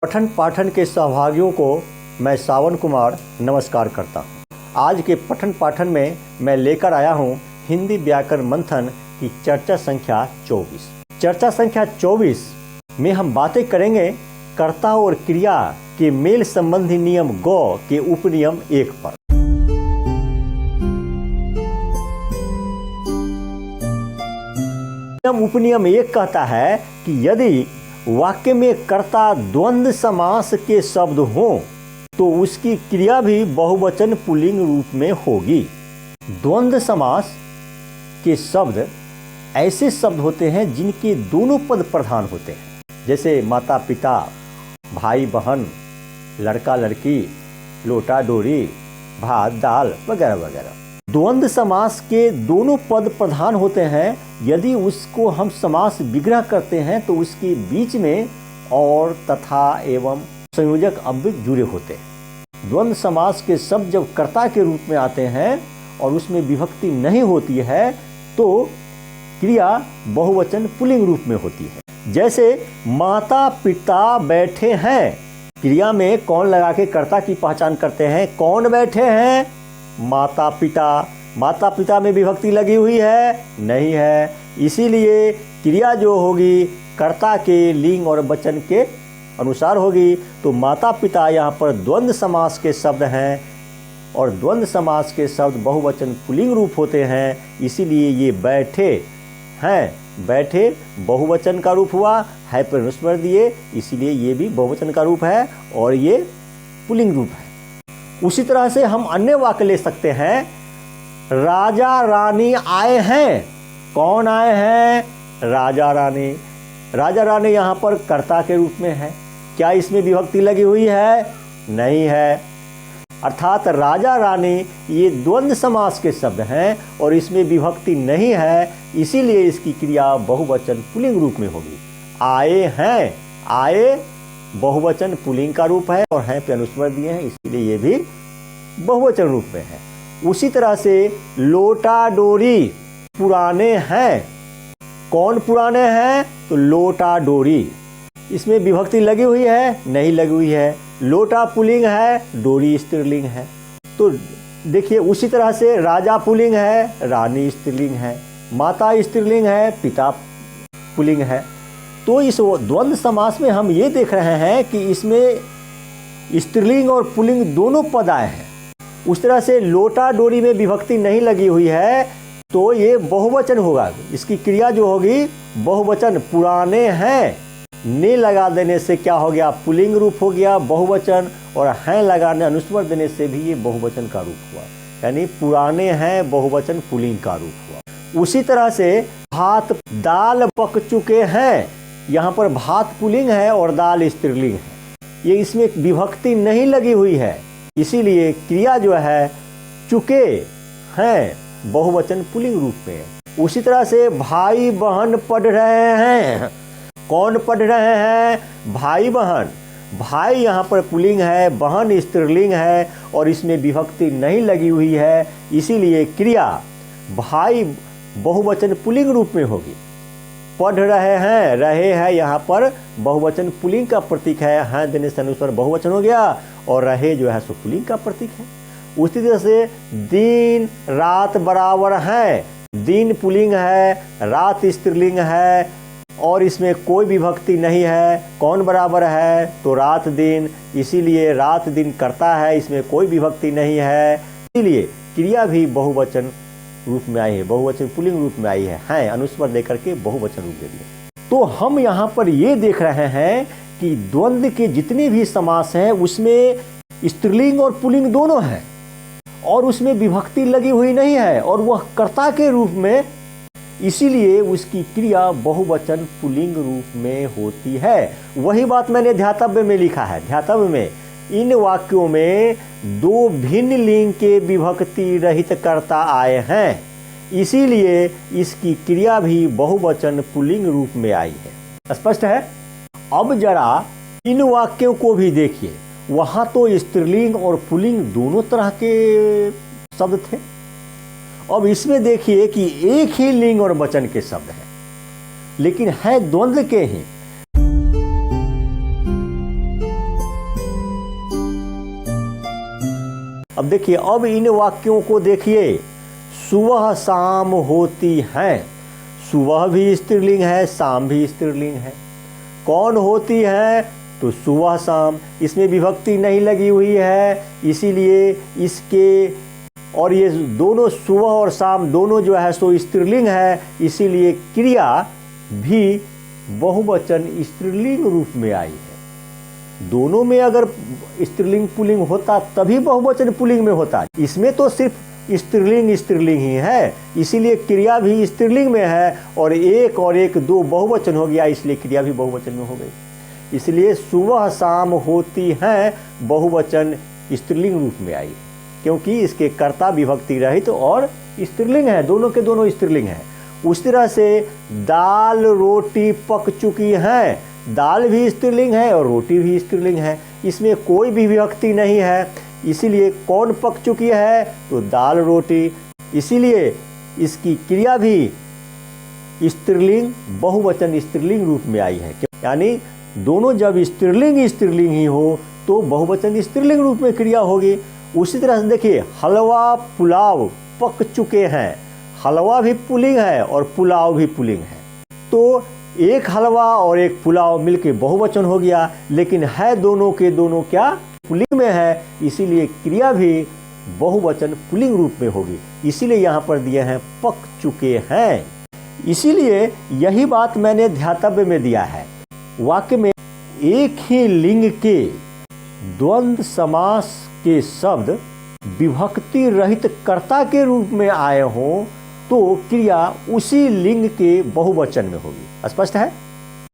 पठन पाठन के सहभागियों को मैं सावन कुमार नमस्कार करता हूँ। आज के पठन पाठन में मैं लेकर आया हूँ हिंदी व्याकरण मंथन की चर्चा संख्या 24। चर्चा संख्या 24 में हम बातें करेंगे कर्ता और क्रिया के मेल संबंधी नियम गौ के उपनियम 1 पर। उपनियम 1 कहता है कि यदि वाक्य में कर्ता द्वंद्व समास के शब्द हों तो उसकी क्रिया भी बहुवचन पुल्लिंग रूप में होगी। द्वंद्व समास के शब्द ऐसे शब्द होते हैं जिनके दोनों पद प्रधान होते हैं, जैसे माता पिता, भाई बहन, लड़का लड़की, लोटा डोरी, भात दाल वगैरह वगैरह। द्वंद्व समास के दोनों पद प्रधान होते हैं। यदि उसको हम समास विग्रह करते हैं तो उसके बीच में और, तथा एवं संयोजक अव्यय जुड़े होते हैं। द्वंद्व समास के शब्द जब कर्ता के रूप में आते हैं और उसमें विभक्ति नहीं होती है तो क्रिया बहुवचन पुल्लिंग रूप में होती है। जैसे माता पिता बैठे हैं, क्रिया में कौन लगा के कर्ता की पहचान करते हैं। कौन बैठे हैं? माता पिता। माता पिता में विभक्ति लगी हुई है? नहीं है। इसीलिए क्रिया जो होगी कर्ता के लिंग और वचन के अनुसार होगी। तो माता पिता यहाँ पर द्वंद्व समास के शब्द हैं और द्वंद्व समास के शब्द बहुवचन पुल्लिंग रूप होते हैं। इसीलिए ये बैठे हैं, बैठे बहुवचन का रूप हुआ, है पर अनुस्वर दिए, इसीलिए ये भी बहुवचन का रूप है और ये पुल्लिंग रूप है। उसी तरह से हम अन्य वाक्य ले सकते हैं। राजा रानी आए हैं। कौन आए हैं? राजा रानी। राजा रानी यहाँ पर कर्ता के रूप में है। क्या इसमें विभक्ति लगी हुई है? नहीं है। अर्थात राजा रानी ये द्वंद्व समास के शब्द हैं और इसमें विभक्ति नहीं है, इसीलिए इसकी क्रिया बहुवचन पुल्लिंग रूप में होगी। आए हैं, आए बहुवचन पुल्लिंग का रूप है और हैं पे अनुस्वर दिए हैं, इसीलिए ये भी बहुवचन रूप में है। उसी तरह से लोटा डोरी पुराने हैं। कौन पुराने हैं? तो लोटा डोरी। इसमें विभक्ति लगी हुई है? नहीं लगी हुई है। लोटा पुल्लिंग है, डोरी स्त्रीलिंग है। तो देखिए उसी तरह से राजा पुल्लिंग है, रानी स्त्रीलिंग है, माता स्त्रीलिंग है, पिता पुल्लिंग है। तो इस द्वंद्व समास में हम ये देख रहे हैं कि इसमें स्त्रीलिंग और पुल्लिंग दोनों पद आए हैं। उस तरह से लोटा डोरी में विभक्ति नहीं लगी हुई है तो ये बहुवचन होगा। इसकी क्रिया जो होगी बहुवचन। पुराने हैं, ने लगा देने से क्या हो गया? पुल्लिंग रूप हो गया बहुवचन, और हैं लगाने अनुस्वर देने से भी ये बहुवचन का रूप हुआ, यानी पुराने हैं बहुवचन पुल्लिंग का रूप हुआ। उसी तरह से भात दाल पक चुके हैं, यहाँ पर भात पुल्लिंग है और दाल स्त्रीलिंग है। ये इसमें विभक्ति नहीं लगी हुई है, इसीलिए क्रिया जो है चुके हैं बहुवचन पुल्लिंग रूप में। उसी तरह से भाई बहन पढ़ रहे हैं। कौन पढ़ रहे हैं? भाई बहन। भाई यहाँ पर पुल्लिंग है, बहन स्त्रीलिंग है और इसमें विभक्ति नहीं लगी हुई है, इसीलिए क्रिया भाई बहुवचन पुल्लिंग रूप में होगी। पढ़ रहे हैं, रहे हैं यहाँ पर बहुवचन पुल्लिंग का प्रतीक है, हैं देने से अनुस्वर बहुवचन हो गया और रहे जो है सो पुल्लिंग का प्रतीक है। उसी तरह से दिन रात बराबर हैं। दिन पुल्लिंग है, रात स्त्रीलिंग है और इसमें कोई विभक्ति नहीं है। कौन बराबर है? तो रात दिन, इसीलिए रात दिन कर्ता है, इसमें कोई विभक्ति नहीं है, इसीलिए क्रिया भी बहुवचन रूप में आई है, बहुवचन पुल्लिंग रूप में आई है अनुस्वर देकर के बहुवचन रूप दे दिया। तो हम यहाँ पर ये देख रहे हैं कि द्वंद्व के जितने भी समास हैं उसमें स्त्रीलिंग और पुल्लिंग दोनों हैं और उसमें विभक्ति लगी हुई नहीं है और वह कर्ता के रूप में, इसीलिए उसकी क्रिया बहुवचन पुल्लिंग रूप में होती है। वही बात मैंने ध्यातव्य में लिखा है। ध्यातव्य में इन वाक्यों में दो भिन्न लिंग के विभक्ति रहित कर्ता आए हैं, इसीलिए इसकी क्रिया भी बहुवचन पुल्लिंग रूप में आई है। स्पष्ट है? अब जरा इन वाक्यों को भी देखिए। वहां तो स्त्रीलिंग और पुल्लिंग दोनों तरह के शब्द थे। अब इसमें देखिए कि एक ही लिंग और वचन के शब्द हैं, लेकिन है द्वंद्व के ही। अब देखिए, अब इन वाक्यों को देखिए, सुबह शाम होती हैं। सुबह भी स्त्रीलिंग है, शाम भी स्त्रीलिंग है। कौन होती है? तो सुबह शाम, इसमें विभक्ति नहीं लगी हुई है, इसीलिए इसके, और ये दोनों सुबह और शाम दोनों जो है सो स्त्रीलिंग है, इसीलिए क्रिया भी बहुवचन स्त्रीलिंग रूप में आई है। दोनों में अगर स्त्रीलिंग पुल्लिंग होता तभी बहुवचन पुल्लिंग में होता। इसमें तो सिर्फ स्त्रीलिंग स्त्रीलिंग ही है, इसीलिए क्रिया भी स्त्रीलिंग में है, और एक दो बहुवचन हो गया, इसलिए क्रिया भी बहुवचन में हो गई। इसलिए सुबह शाम होती हैं बहुवचन स्त्रीलिंग रूप में आई, क्योंकि इसके कर्ता विभक्ति रहित और स्त्रीलिंग है, दोनों के दोनों स्त्रीलिंग हैं। उस तरह से दाल रोटी पक चुकी हैं, दाल भी स्त्रीलिंग है और रोटी भी स्त्रीलिंग है, इसमें कोई भी विभक्ति नहीं है, इसीलिए कौन पक चुकी है? तो दाल रोटी, इसीलिए इसकी क्रिया भी स्त्रीलिंग बहुवचन स्त्रीलिंग रूप में आई है। यानी दोनों जब स्त्रीलिंग स्त्रीलिंग ही हो तो बहुवचन स्त्रीलिंग रूप में क्रिया होगी। उसी तरह से देखिए, हलवा पुलाव पक चुके हैं, हलवा भी पुल्लिंग है और पुलाव भी पुल्लिंग है, तो एक हलवा और एक पुलाव मिलके बहुवचन हो गया, लेकिन है दोनों के दोनों क्या? पुल्लिंग में है, इसीलिए क्रिया भी बहुवचन पुल्लिंग रूप में होगी। इसीलिए यहाँ पर दिए हैं पक चुके हैं। इसीलिए यही बात मैंने ध्यातव्य में दिया है। वाक्य में एक ही लिंग के द्वंद्व समास के शब्द विभक्ति रहित कर्ता के रूप में आए हों तो क्रिया उसी लिंग के बहुवचन में होगी। स्पष्ट है?